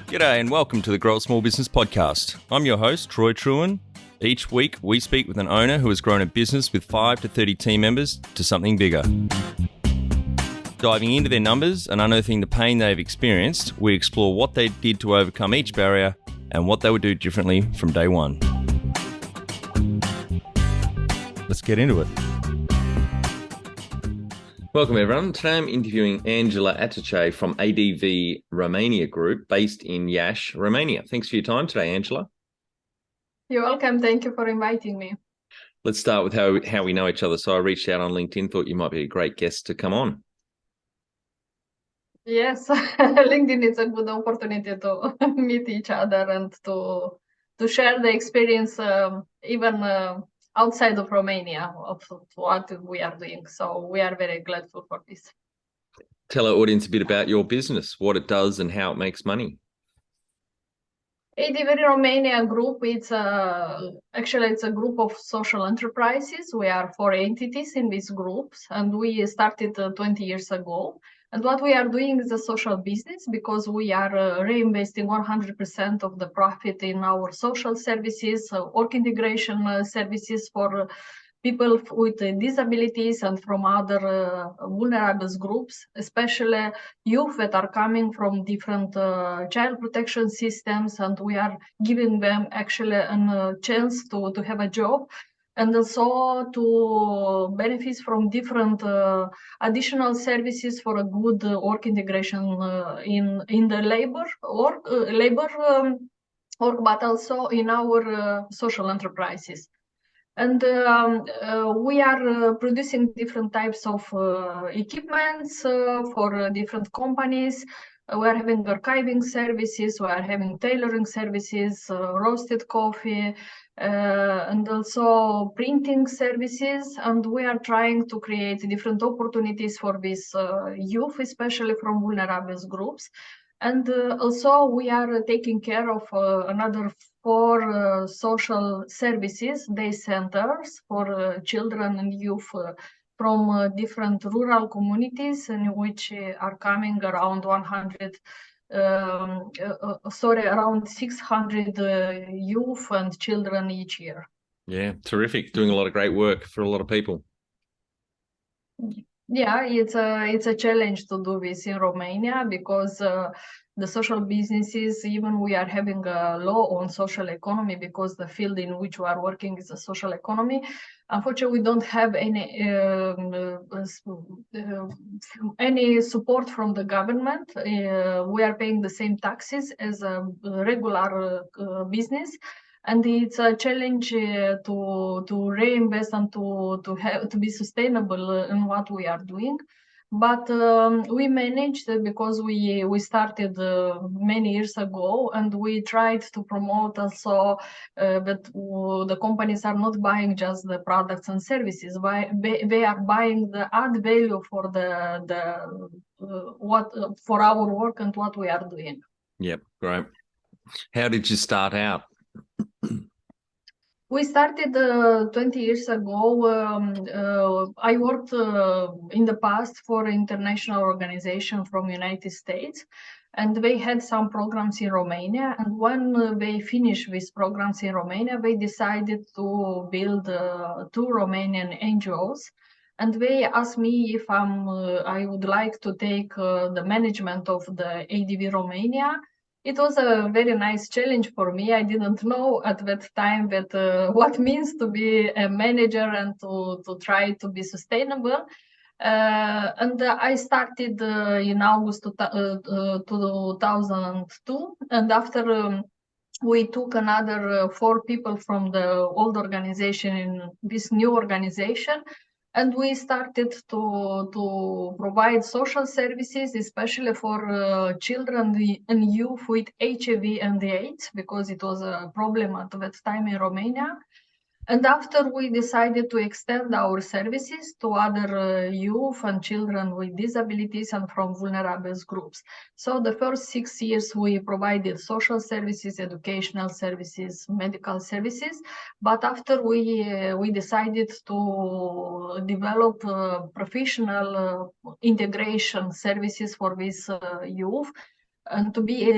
G'day and welcome to the Grow a Small Business Podcast. I'm your host, Troy Truen. Each week, we speak with an owner who has grown a business with 5 to 30 team members to something bigger. Diving into their numbers and unearthing the pain they've experienced, we explore what they did to overcome each barrier and what they would do differently from day one. Let's get into it. Welcome everyone. Today I'm interviewing Angela Atache from ADV Romania Group based in Iași, Romania. Thanks for your time today, Angela. You're welcome. Thank you for inviting me. Let's start with how we know each other. So I reached out on LinkedIn, thought you might be a great guest to come on. Yes, LinkedIn is a good opportunity to meet each other and to share the experience even outside of Romania of what we are doing. So we are very grateful for this. Tell our audience a bit about your business, what it does and how it makes money. ADV Romania Group, it's a group of social enterprises. We are 4 entities in these groups, and we started 20 years ago. And what we are doing is a social business because we are reinvesting 100% of the profit in our social services, work integration services for people with disabilities and from other vulnerable groups, especially youth that are coming from different child protection systems, and we are giving them actually a chance to have a job and also to benefit from different additional services for a good work integration in the labor work, but also in our social enterprises. And we are producing different types of equipments for different companies. We are having archiving services, we are having tailoring services, roasted coffee, and also printing services. And we are trying to create different opportunities for these youth, especially from vulnerable groups. And also we are taking care of another 4 social services, day centers for children and youth from different rural communities in which are coming around around 600 youth and children each year. Yeah, terrific. Doing a lot of great work for a lot of people. Yeah, it's a challenge to do this in Romania because the social businesses, even we are having a law on social economy because the field in which we are working is a social economy. Unfortunately, we don't have any support from the government. We are paying the same taxes as a regular business. And it's a challenge to reinvest and to be sustainable in what we are doing. But we managed because we started many years ago, and we tried to promote also that the companies are not buying just the products and services. They are buying the add value for for our work and what we are doing. Yep, great. How did you start out? We started 20 years ago. I worked in the past for an international organization from United States, and they had some programs in Romania. And when they finished these programs in Romania, they decided to build 2 Romanian NGOs. And they asked me if I would like to take the management of the ADV Romania. It was a very nice challenge for me. I didn't know at that time that what means to be a manager and to try to be sustainable. And I started in August 2002. And after we took another 4 people from the old organization in this new organization. And we started to provide social services, especially for children and youth with HIV and AIDS, because it was a problem at that time in Romania. And after we decided to extend our services to other youth and children with disabilities and from vulnerable groups. So the first 6 years we provided social services, educational services, medical services. But after we decided to develop professional integration services for these youth, and to be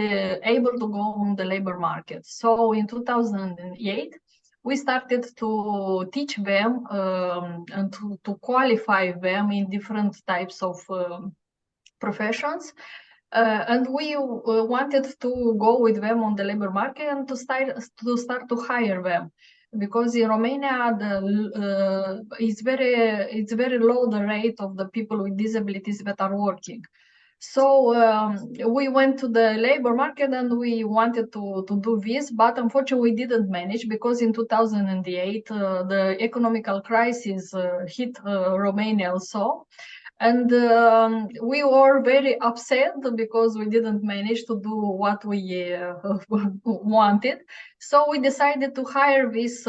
able to go on the labor market. So in 2008, we started to teach them and to qualify them in different types of professions. And we wanted to go with them on the labor market and to start to hire them, because in Romania it's very low the rate of the people with disabilities that are working. So we went to the labor market and we wanted to do this, but unfortunately we didn't manage, because in 2008 the economical crisis hit Romania also. And we were very upset because we didn't manage to do what we wanted. So we decided to hire this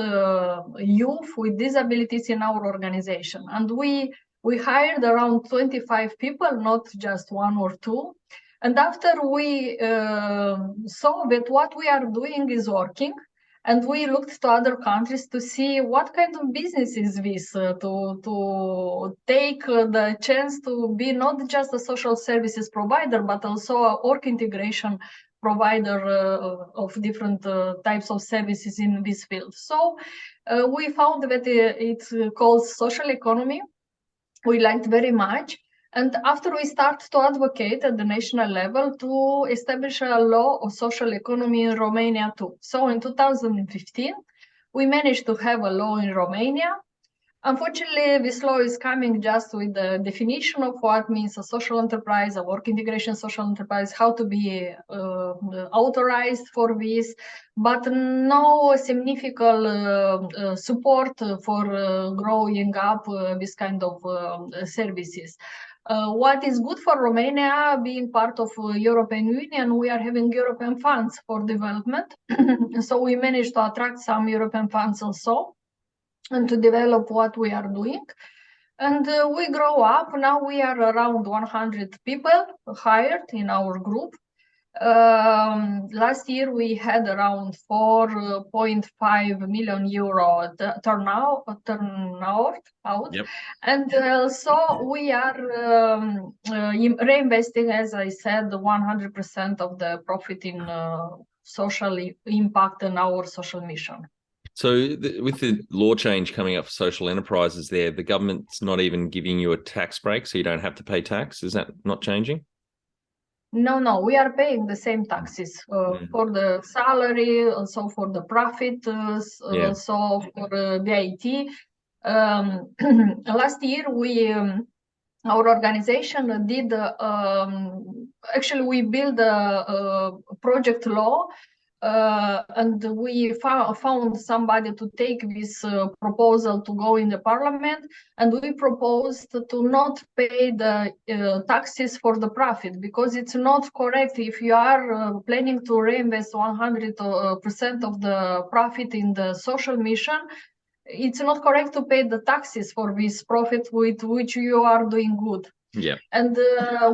youth with disabilities in our organization. And we hired around 25 people, not just one or two. And after we saw that what we are doing is working, and we looked to other countries to see what kind of business is this, to take the chance to be not just a social services provider, but also a work integration provider of different types of services in this field. So we found that it's called social economy. We liked very much. And after we start to advocate at the national level to establish a law of social economy in Romania too. So in 2015, we managed to have a law in Romania. Unfortunately, this law is coming just with the definition of what means a social enterprise, a work integration social enterprise, how to be authorized for this, but no significant support for growing up this kind of services. What is good for Romania, being part of European Union, we are having European funds for development. So we managed to attract some European funds also, and to develop what we are doing. And we grow up. Now we are around 100 people hired in our group. Last year we had around 4.5 million euro turnout. Yep. And so we are reinvesting, as I said, 100% of the profit in social impact and our social mission. So with the law change coming up for social enterprises there, the government's not even giving you a tax break, so you don't have to pay tax. Is that not changing? No, we are paying the same taxes for the salary, also for the profit, also for VAT. Last year, our organization did, actually we built a project law, and we found somebody to take this proposal to go in the parliament, and we proposed to not pay the taxes for the profit, because it's not correct. If you are planning to reinvest 100% of the profit in the social mission, it's not correct to pay the taxes for this profit with which you are doing good. Yeah. And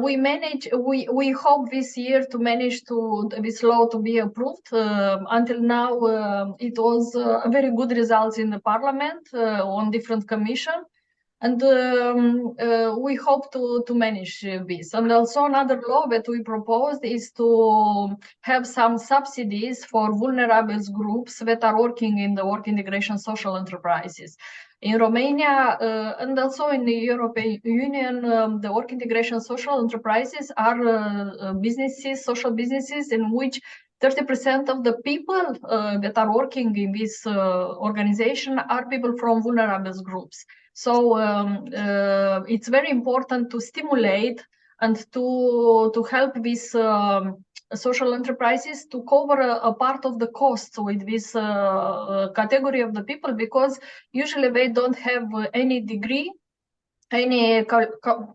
we hope this year to manage this law to be approved. Until now, it was a very good results in the parliament on different commission. And we hope to manage this. And also another law that we proposed is to have some subsidies for vulnerable groups that are working in the work integration social enterprises. In Romania and also in the European Union, the work integration social enterprises are businesses, social businesses, in which 30% of the people that are working in this organization are people from vulnerable groups. So it's very important to stimulate and to help these social enterprises to cover a part of the costs with this category of the people, because usually they don't have any degree, any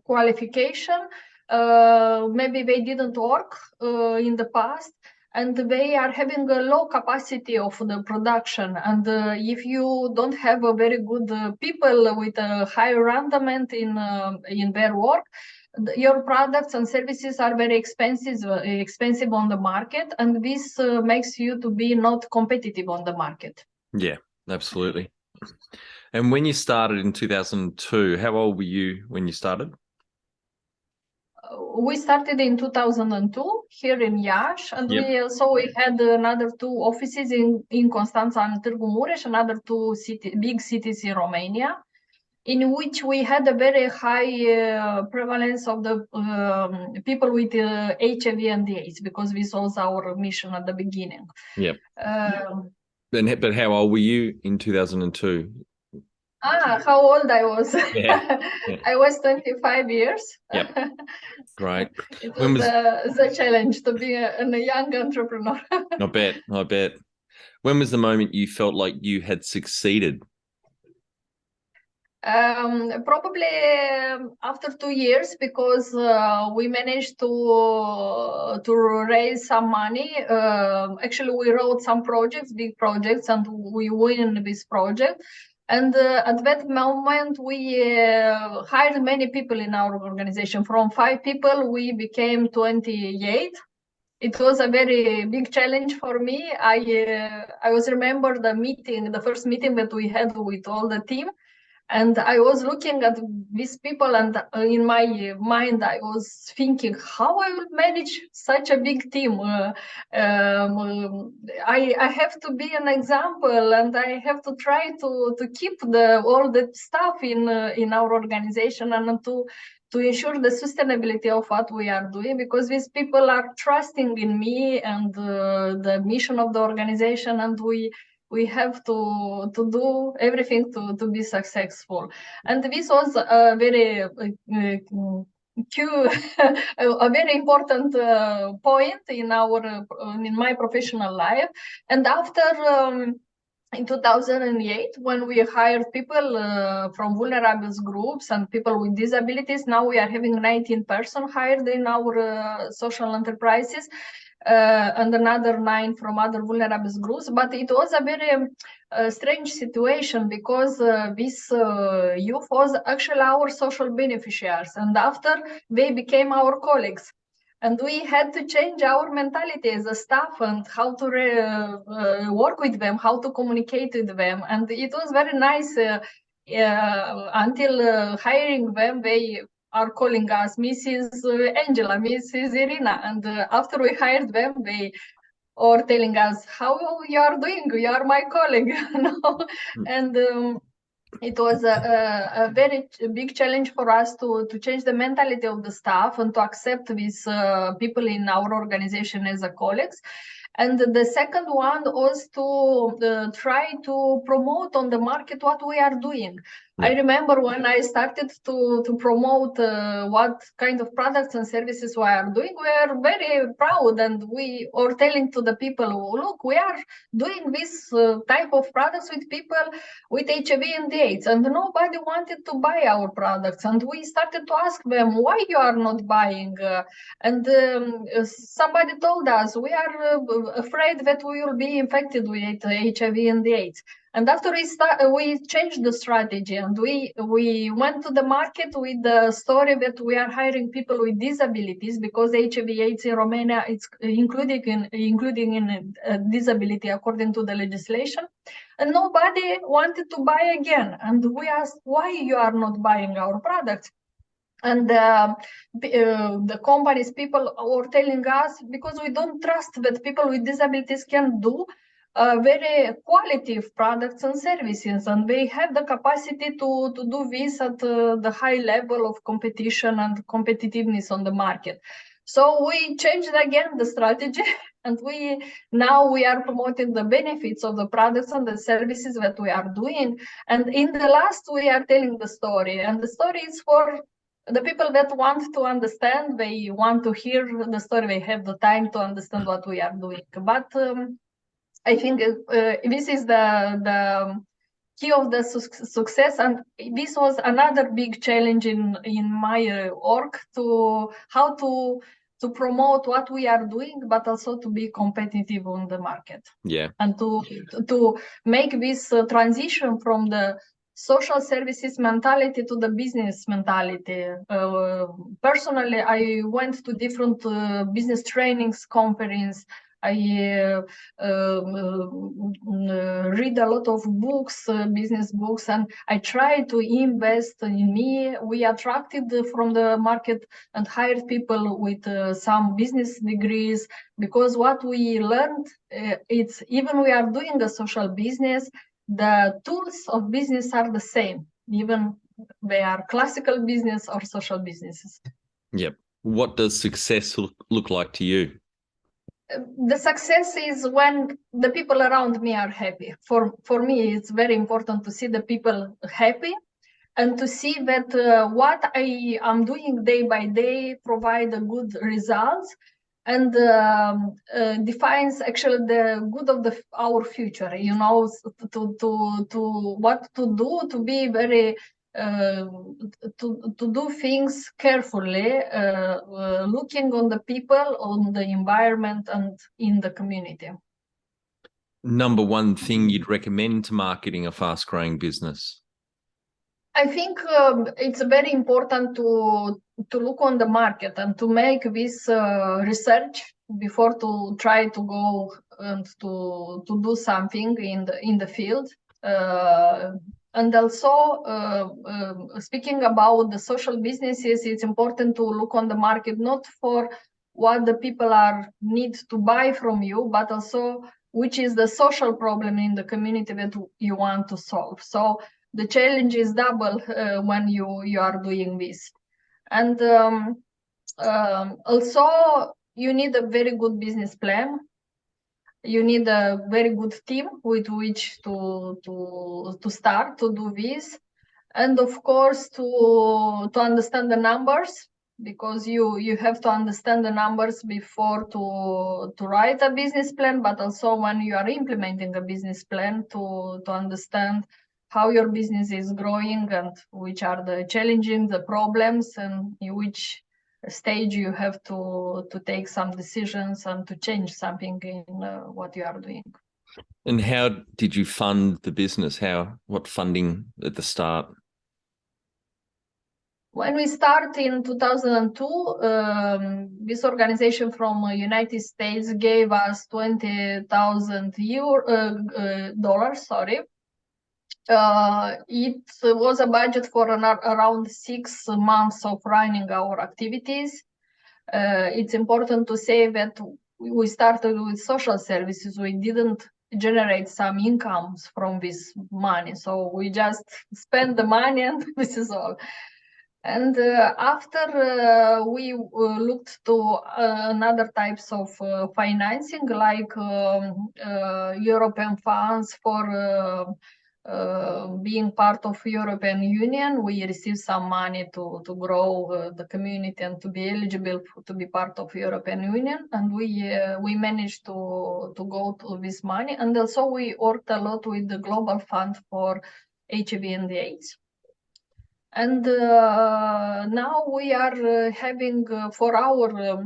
qualification. Maybe they didn't work in the past, and they are having a low capacity of the production. And if you don't have a very good people with a high rendement in their work, your products and services are very expensive on the market, and this makes you to be not competitive on the market. Yeah, absolutely. And when you started in 2002, how old were you when you started? we started in 2002 here in Iași, and we had another 2 offices in Constanța and Târgu Mureș, another 2 big cities in Romania, in which we had a very high prevalence of the people with HIV and AIDS, because this was our mission at the beginning. Yeah. But how old were you in 2002? How old I was? Yeah. I was 25 years. Yep. Great. It was a challenge to be a young entrepreneur. I bet. When was the moment you felt like you had succeeded? Probably after 2 years, because we managed to raise some money. Actually, we wrote some big projects, and we win this project. And at that moment, we hired many people in our organization. From 5 people, we became 28. It was a very big challenge for me. I was remember the first meeting that we had with all the team. And I was looking at these people, and in my mind, I was thinking how I will manage such a big team. I have to be an example, and I have to try to keep all the stuff in our organization, and to ensure the sustainability of what we are doing, because these people are trusting in me and the mission of the organization, and we have to do everything to be successful. And this was a very a very important point in my professional life. And after in 2008, when we hired people from vulnerable groups and people with disabilities, now we are having 19 persons hired in our social enterprises. And another 9 from other vulnerable groups. But it was a very strange situation, because this youth was actually our social beneficiaries, and after they became our colleagues. And we had to change our mentality as a staff, and how to work with them, how to communicate with them. And it was very nice until hiring them. They are calling us Mrs. Angela, Mrs. Irina. And after we hired them, they are telling us, how you are doing? You are my colleague. And it was a very big challenge for us to change the mentality of the staff and to accept these people in our organization as colleagues. And the second one was to try to promote on the market what we are doing. Yeah. I remember when I started to promote what kind of products and services we are doing, we are very proud, and we are telling to the people, look, we are doing this type of products with people with HIV and AIDS, and nobody wanted to buy our products. And we started to ask them, why you are not buying? And somebody told us, we are afraid that we will be infected with HIV and AIDS. And after we changed the strategy, and we went to the market with the story that we are hiring people with disabilities, because HIV/AIDS in Romania is including in disability according to the legislation, and nobody wanted to buy again. And we asked, why you are not buying our products? And the companies, people were telling us, because we don't trust that people with disabilities can do very quality products and services, and they have the capacity to do this at the high level of competition and competitiveness on the market. So we changed again the strategy, and now we are promoting the benefits of the products and the services that we are doing. And in the last, we are telling the story, and the story is for the people that want to understand. They want to hear the story. They have the time to understand what we are doing. But I think this is the key of the success, and this was another big challenge in my work, to how to promote what we are doing, but also to be competitive on the market. Yeah, and to make this transition from the social services mentality to the business mentality. Personally, I went to different business trainings, conference, I read a lot of books, business books, and I try to invest in me. We attracted from the market and hired people with some business degrees, because what we learned, it's even we are doing a social business, the tools of business are the same, even they are classical business or social businesses. Yep. What does success look like to you? The success is when the people around me are happy. For me, it's very important to see the people happy and to see that what I am doing day by day provide a good results and defines actually the good of our future. You know, to what to do, to be very to do things carefully, looking on the people, on the environment, and in the community. Number one thing you'd recommend to marketing a fast-growing business? I think it's very important to look on the market and to make this research before to try to go and to do something in the field. And also, speaking about the social businesses, it's important to look on the market not for what the people need to buy from you, but also which is the social problem in the community that you want to solve. So the challenge is double when you are doing this. And also, you need a very good business plan. You need a very good team with which to start to do this, and of course to understand the numbers, because you have to understand the numbers before to write a business plan, but also when you are implementing a business plan to understand how your business is growing and which are the challenges, the problems, and in which stage you have to take some decisions and to change something in what you are doing. And how did you fund the business? What funding at the start? When we started in 2002, this organization from United States gave us $20,000. It was a budget for around 6 months of running our activities. It's important to say that we started with social services. We didn't generate some incomes from this money, so we just spent the money and this is all. And after we looked to another types of financing, like European funds for being part of European Union, we received some money to grow the community and to be eligible to be part of European Union, and we managed to go to this money. And also we worked a lot with the Global Fund for HIV and AIDS. And now we are having for our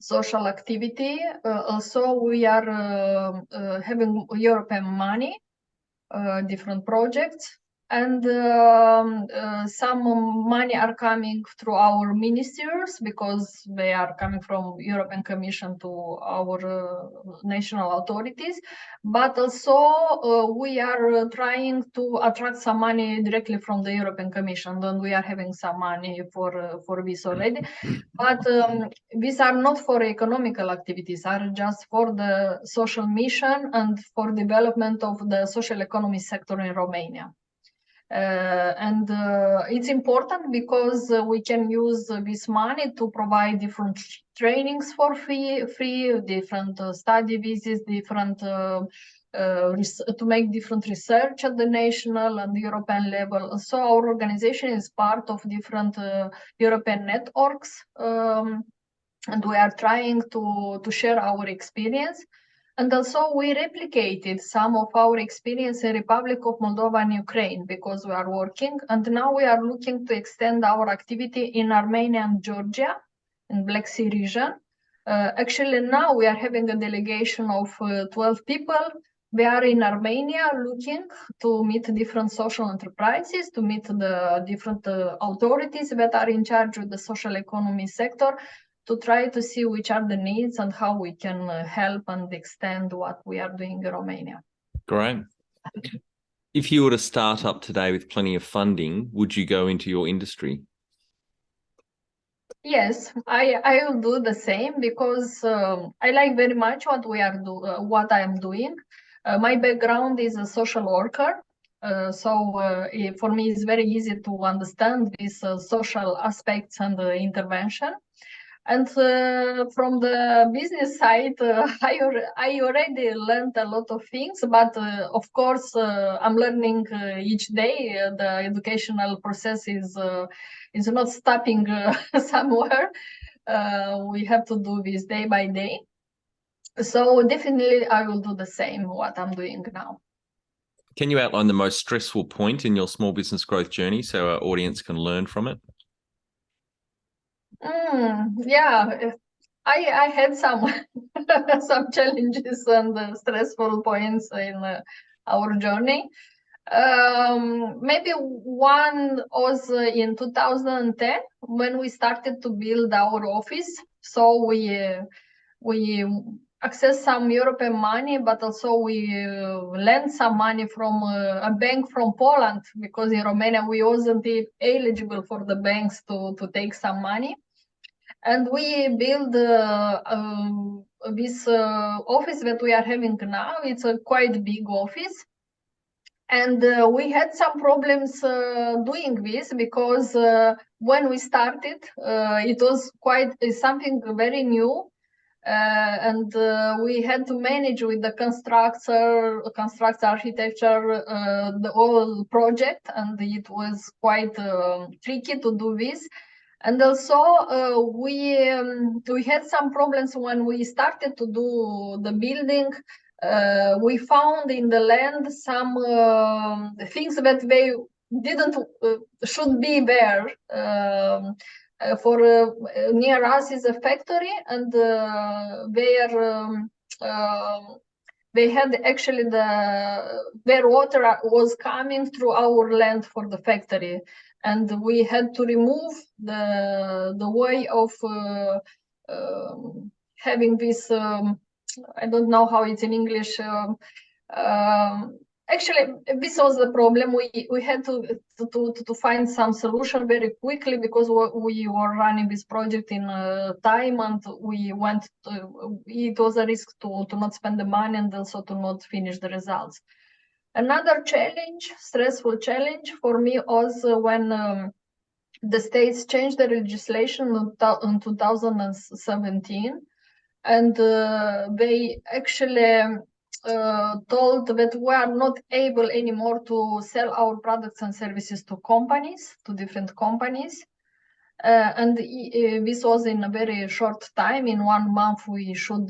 social activity, also we are having European money, different projects, and some money are coming through our ministries because they are coming from European Commission to our national authorities, but also we are trying to attract some money directly from the European Commission, and we are having some money for this already. But these are not for economical activities, are just for the social mission and for development of the social economy sector in Romania. And it's important because we can use this money to provide different trainings for free, different study visits, different to make different research at the national and European level. So our organization is part of different European networks, and we are trying to share our experience. And also we replicated some of our experience in Republic of Moldova and Ukraine because we are working. And now we are looking to extend our activity in Armenia and Georgia, in Black Sea region. Actually, now we are having a delegation of 12 people. We are in Armenia looking to meet different social enterprises, to meet the different authorities that are in charge of the social economy sector, to try to see which are the needs and how we can help and extend what we are doing in Romania. Great. If you were to start up today with plenty of funding, would you go into your industry? Yes, I will do the same because I like very much what I am doing. My background is a social worker, for me it's very easy to understand these social aspects and intervention. And from the business side, I already learned a lot of things, but of course, I'm learning each day. The educational process is not stopping somewhere. We have to do this day by day. So definitely, I will do the same what I'm doing now. Can you outline the most stressful point in your small business growth journey so our audience can learn from it? Yeah, I had some some challenges and stressful points in our journey. Maybe one was in 2010 when we started to build our office. So we accessed some European money, but also we lent some money from a bank from Poland, because in Romania we wasn't eligible for the banks to take some money. And we built this office that we are having now. It's a quite big office. And we had some problems doing this because when we started, it was something very new. And we had to manage with the construct architecture, the whole project, and it was quite tricky to do this. And also we had some problems when we started to do the building. We found in the land some things that they didn't should be there. Near us is a factory, and they had actually their water was coming through our land for the factory, and we had to remove the way of having this. I don't know how it's in English. Actually, this was the problem. We had to find some solution very quickly because we were running this project in time, and it was a risk to not spend the money and also to not finish the results. Another stressful challenge for me was when the states changed the legislation in 2017, and they actually told that we are not able anymore to sell our products and services to different companies. And this was in a very short time. In 1 month, we should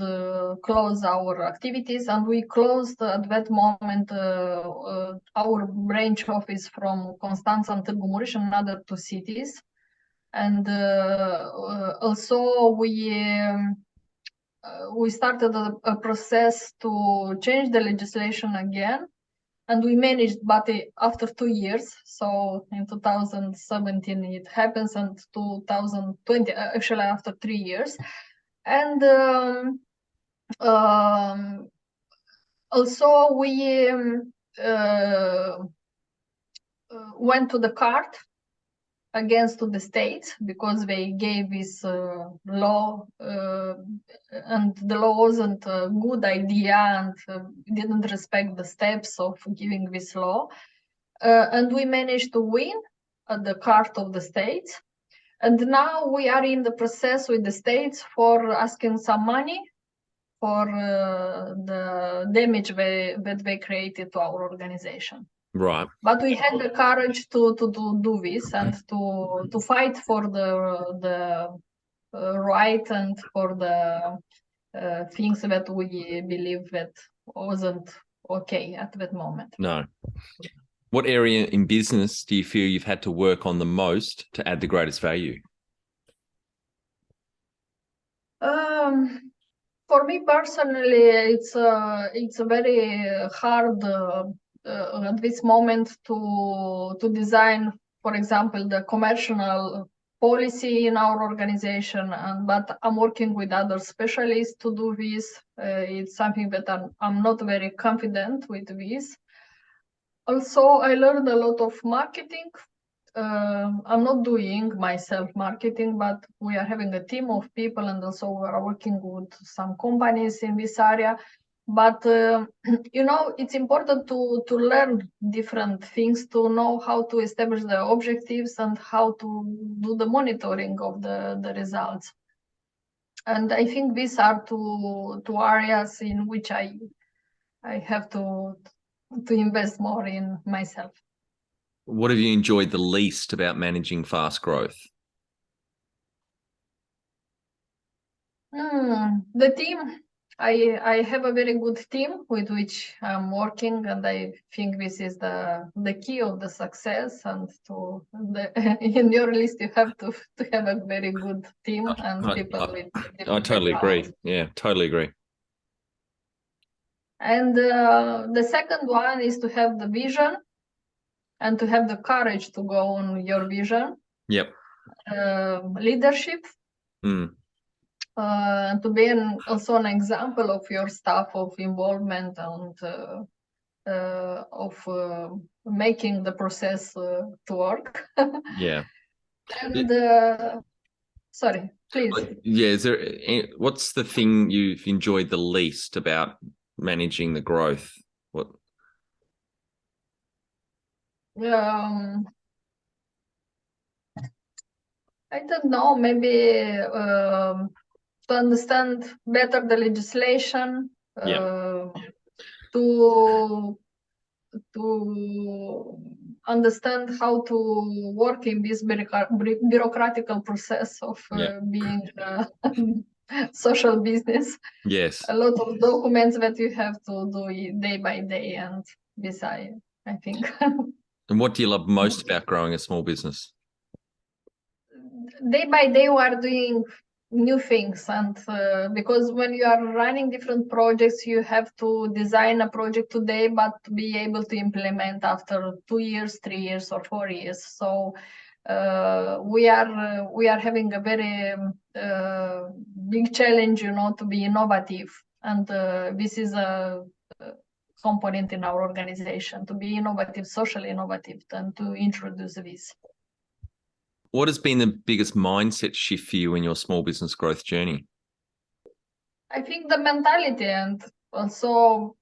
close our activities, and we closed at that moment our branch office from Constanța and Târgu Mureș, another 2 cities. And also we started a process to change the legislation again, and we managed, but after 2 years. So in 2017 it happens, and 2020 actually after 3 years. And also we went to the court against the states because they gave this law, and the law wasn't a good idea, and didn't respect the steps of giving this law. And we managed to win at the court of the states. And now we are in the process with the states for asking some money for the damage that they created to our organization. Right. But we had the courage to do this and to fight for the right and for the things that we believe that wasn't okay at that moment. No. What area in business do you feel you've had to work on the most to add the greatest value? For me personally, it's a very hard at this moment to design, for example, the commercial policy in our organization, but I'm working with other specialists to do this. It's something that I'm not very confident with this. Also, I learned a lot of marketing. I'm not doing myself marketing, but we are having a team of people, and also we are working with some companies in this area. But it's important to learn different things, to know how to establish the objectives and how to do the monitoring of the results. And I think these are two areas in which I have to invest more in myself. What have you enjoyed the least about managing fast growth? The team. I have a very good team with which I'm working, and I think this is the key of the success. And in your list, you have to have a very good team and people with different I totally agree. Yeah, totally agree. And the second one is to have the vision and to have the courage to go on your vision. Yep. Leadership. To be also an example of your staff, of involvement and of making the process to work. Yeah. And sorry, please. Yeah, what's the thing you've enjoyed the least about managing the growth? What? I don't know, maybe to understand better the legislation, to understand how to work in this bureaucratical process of being a social business. Yes. A lot of documents that you have to do day by day, and this I think. And what do you love most about growing a small business? Day by day, we are doing new things, and because when you are running different projects, you have to design a project today, but be able to implement after 2 years, 3 years, or 4 years. So we are having a very big challenge, to be innovative, and this is a component in our organization, to be innovative, socially innovative, and to introduce this. What has been the biggest mindset shift for you in your small business growth journey? I think the mentality, and also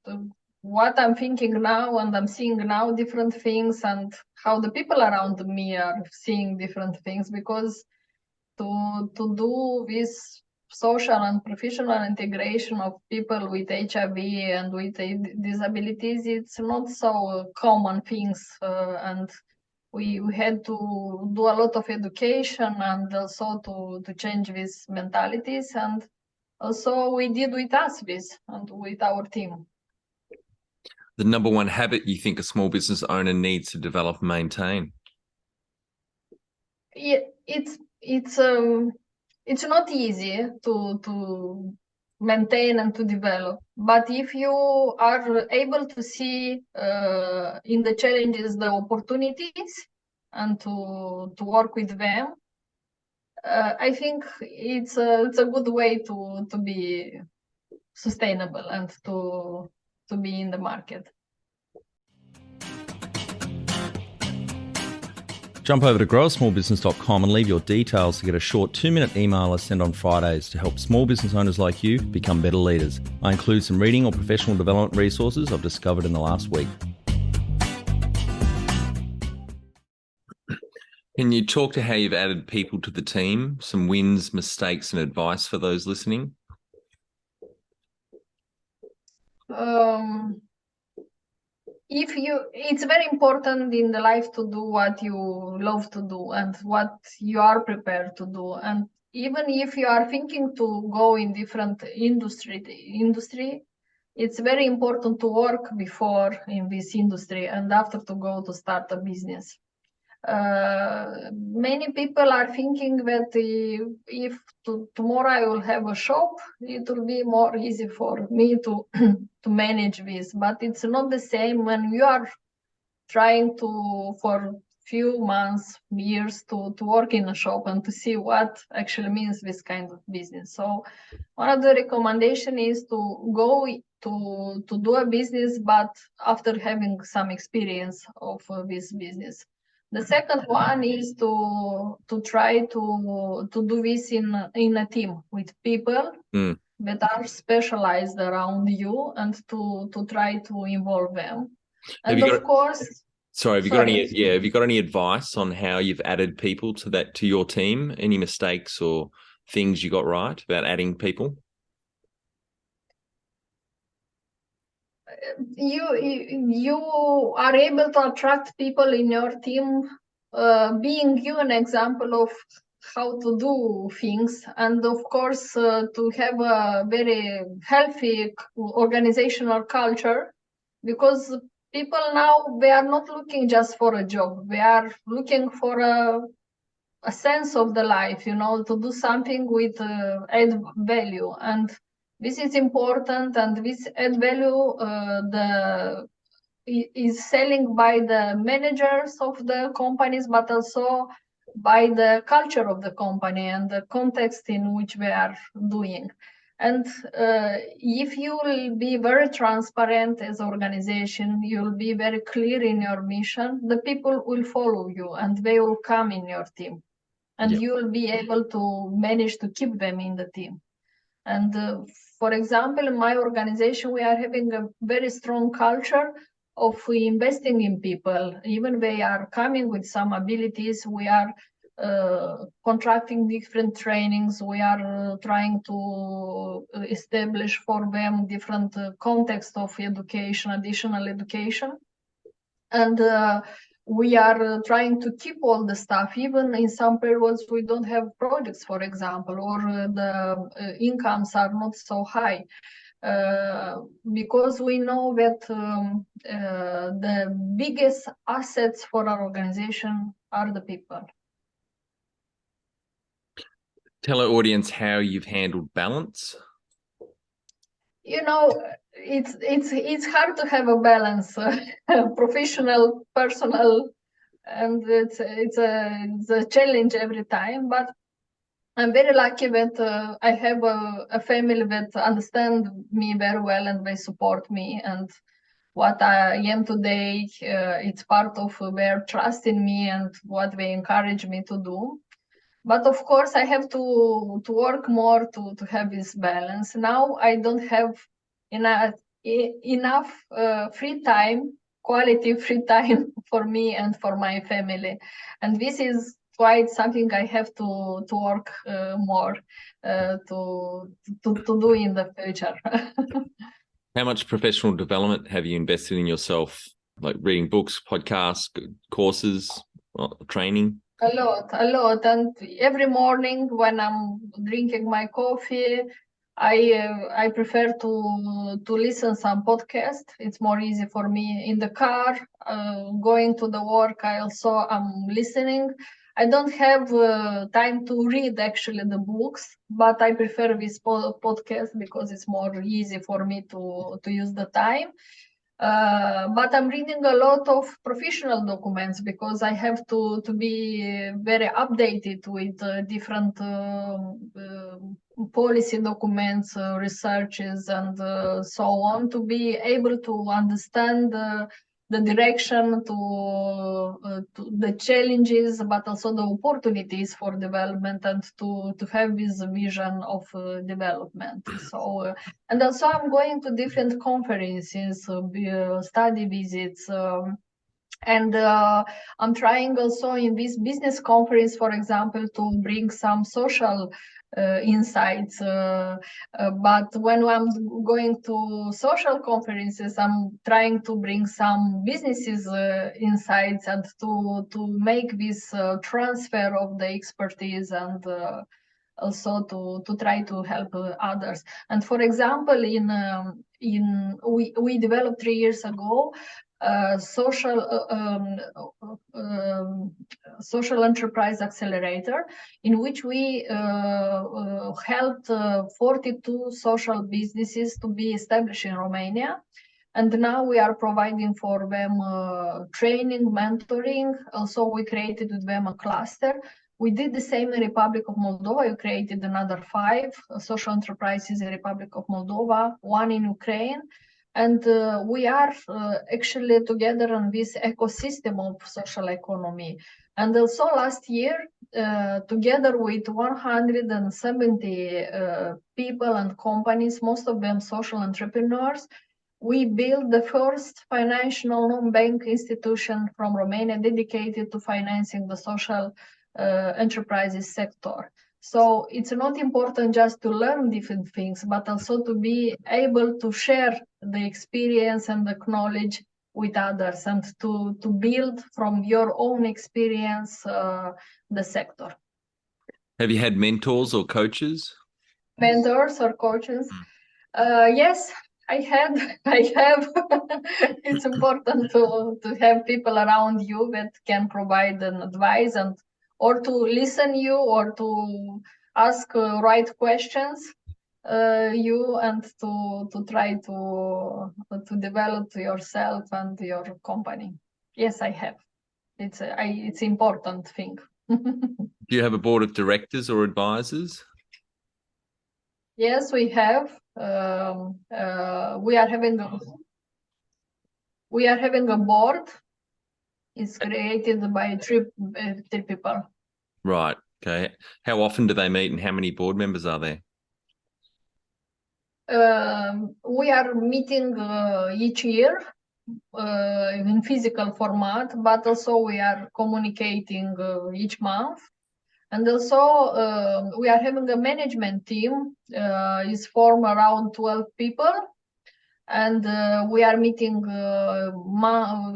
what I'm thinking now, and I'm seeing now different things, and how the people around me are seeing different things, because to do this social and professional integration of people with HIV and with disabilities, it's not so common things, and we had to do a lot of education and also to change these mentalities, and also we did with us this and with our team. The number one habit you think a small business owner needs to develop and maintain? It's not easy to maintain and to develop, but if you are able to see in the challenges the opportunities and to work with them, I think it's a good way to be sustainable and to be in the market. Jump over to growasmallbusiness.com and leave your details to get a short 2-minute email I send on Fridays to help small business owners like you become better leaders. I include some reading or professional development resources I've discovered in the last week. Can you talk to how you've added people to the team, some wins, mistakes, and advice for those listening? It's very important in the life to do what you love to do and what you are prepared to do. And even if you are thinking to go in different industry, it's very important to work before in this industry and after to go to start a business. Many people are thinking that if tomorrow I will have a shop, it will be more easy for me to manage this. But it's not the same when you are trying for few months, years to work in a shop and to see what actually means this kind of business. So one of the recommendation is to go to do a business, but after having some experience of this business. The second one is to try to do this in a team with people that are specialized around you, and to try to involve them. And of course, sorry, have you got any advice on how you've added people to your team? Any mistakes or things you got right about adding people? You are able to attract people in your team, being you an example of how to do things, and of course to have a very healthy organizational culture, because people now, they are not looking just for a job, they are looking for a sense of the life, to do something with add value, and this is important, and this add value is selling by the managers of the companies, but also by the culture of the company and the context in which they are doing. And if you will be very transparent as an organization, you'll be very clear in your mission, the people will follow you and they will come in your team. And you will be able to manage to keep them in the team. And for example, in my organization, we are having a very strong culture of investing in people. Even they are coming with some abilities, we are contracting different trainings. We are trying to establish for them different context of education, additional education. And we are trying to keep all the staff. Even in some periods, we don't have projects, for example, or the incomes are not so high. Because we know that the biggest assets for our organization are the people. Tell our audience how you've handled balance. It's hard to have a balance, professional, personal, and it's a challenge every time. But I'm very lucky that I have a family that understand me very well and they support me. And what I am today, it's part of their trust in me and what they encourage me to do. But of course, I have to work more to have this balance. Now I don't have enough free time, quality free time for me and for my family. And this is quite something I have to work more to do in the future. How much professional development have you invested in yourself, like reading books, podcasts, courses, training? A lot. And every morning when I'm drinking my coffee, I prefer to listen some podcast. It's more easy for me in the car, going to the work. I'm listening. I don't have time to read actually the books, but I prefer this podcast because it's more easy for me to use the time. But I'm reading a lot of professional documents because I have to be very updated with different policy documents, researches, and so on, to be able to understand the direction, to the challenges, but also the opportunities for development, and to have this vision of development. So, and also I'm going to different conferences, study visits, and I'm trying also in this business conference, for example, to bring some social insights. But when I'm going to social conferences, I'm trying to bring some businesses insights, and to make this transfer of the expertise, and also to try to help others. And for example, we developed 3 years ago social enterprise accelerator, in which we helped 42 social businesses to be established in Romania. And now we are providing for them training, mentoring. Also, we created with them a cluster. We did the same in Republic of Moldova. We created another 5 social enterprises in Republic of Moldova, 1 in Ukraine. And we are actually together in this ecosystem of social economy. And also last year, together with 170 people and companies, most of them social entrepreneurs, we built the first financial non-bank institution from Romania dedicated to financing the social enterprises sector. So it's not important just to learn different things, but also to be able to share the experience and the knowledge with others and to build from your own experience the sector. Have you had mentors or coaches? Mentors or coaches? Yes, I have. It's important to have people around you that can provide an advice and or to listen you or to ask right questions you and to try to develop yourself and your company. Yes, I have. It's important thing. Do you have a board of directors or advisors? Yes, we have. We are having a board. It's created by three people. Right. Okay. How often do they meet and how many board members are there? We are meeting each year in physical format, but also we are communicating each month. And also we are having a management team, is formed around 12 people. And we are meeting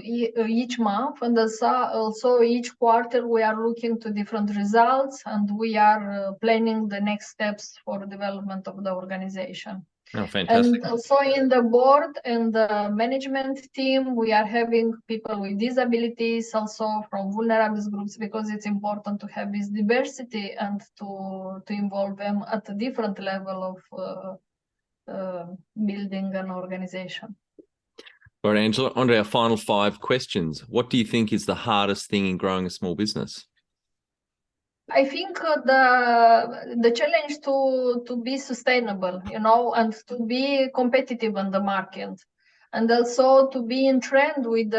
each month, and also each quarter we are looking to different results, and we are planning the next steps for development of the organization. Oh, fantastic. And also in the board and the management team, we are having people with disabilities, also from vulnerable groups, because it's important to have this diversity and to involve them at a different level of building an organization. All right, Angela, on to our final 5 questions. What do you think is the hardest thing in growing a small business? I think the challenge to be sustainable, and to be competitive on the market, and also to be in trend with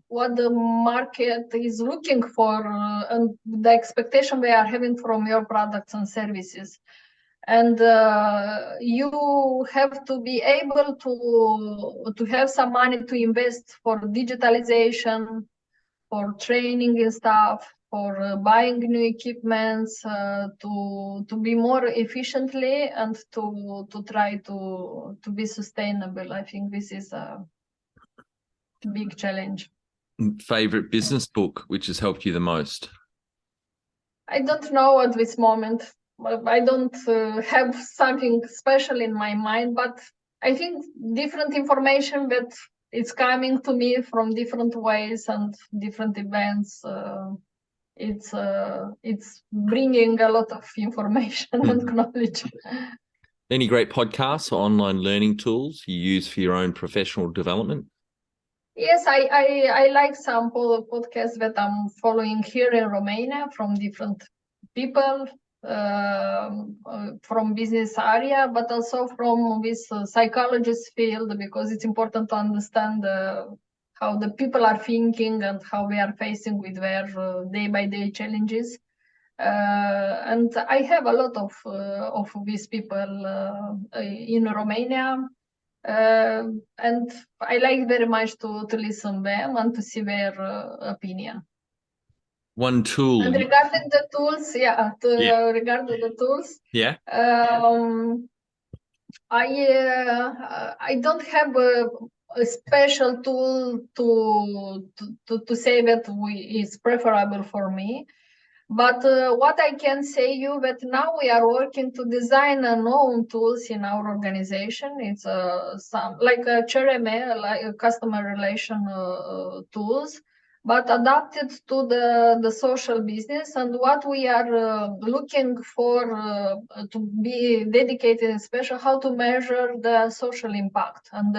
what the market is looking for and the expectation they are having from your products and services. And you have to be able to have some money to invest for digitalization, for training and stuff, for buying new equipments, to be more efficiently and to try to be sustainable. I think this is a big challenge. Favorite business book which has helped you the most? I don't know at this moment. I don't have something special in my mind, but I think different information that it's coming to me from different ways and different events. It's bringing a lot of information and knowledge. Any great podcasts or online learning tools you use for your own professional development? Yes, I like some podcasts that I'm following here in Romania from different people from business area, but also from this psychologist field, because it's important to understand how the people are thinking and how they are facing with their day-by-day challenges. And I have a lot of these people in Romania. And I like very much to listen them and to see their opinion. One tool. And regarding the tools, regarding the tools, I don't have a special tool to say that is preferable for me. But what I can say you that now we are working to design our own tools in our organization. It's some like a CRM, like a customer relation tools, but adapted to the social business. And what we are looking for to be dedicated, especially how to measure the social impact and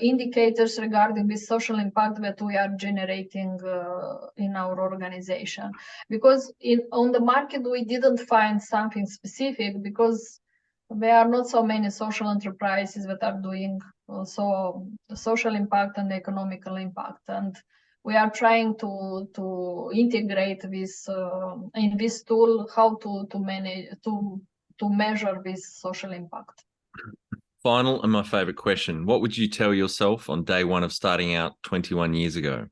indicators regarding this social impact that we are generating in our organization. Because on the market, we didn't find something specific because there are not so many social enterprises that are doing also the social impact and the economical impact. And we are trying to integrate this in this tool, how to manage, to measure this social impact. Final and my favorite question. What would you tell yourself on day one of starting out 21 years ago?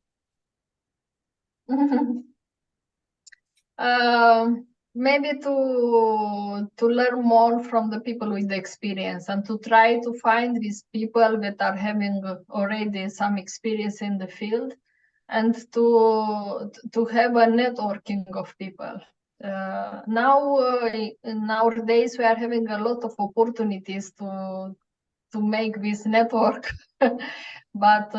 Maybe to learn more from the people with the experience and to try to find these people that are having already some experience in the field and to have a networking of people. Nowadays we are having a lot of opportunities to make this network, but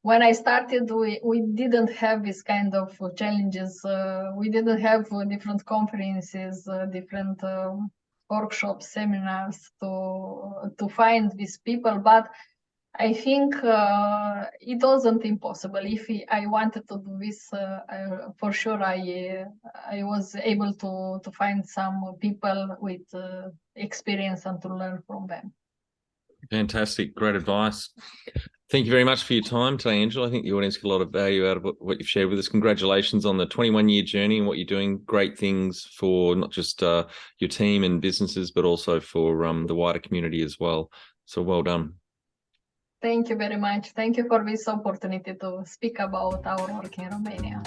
when I started, we didn't have this kind of challenges. We didn't have different conferences, different workshops, seminars to find these people. But I think it wasn't impossible. If I wanted to do this, for sure I was able to find some people with experience and to learn from them. Fantastic. Great advice. Thank you very much for your time today, Angela. I think the audience got a lot of value out of what you've shared with us. Congratulations on the 21-year journey and what you're doing. Great things for not just your team and businesses, but also for the wider community as well. So well done. Thank you very much. Thank you for this opportunity to speak about our work in Romania.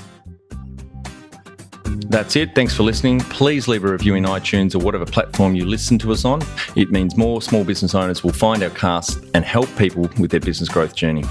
That's it. Thanks for listening. Please leave a review in iTunes or whatever platform you listen to us on. It means more small business owners will find our cast and help people with their business growth journey.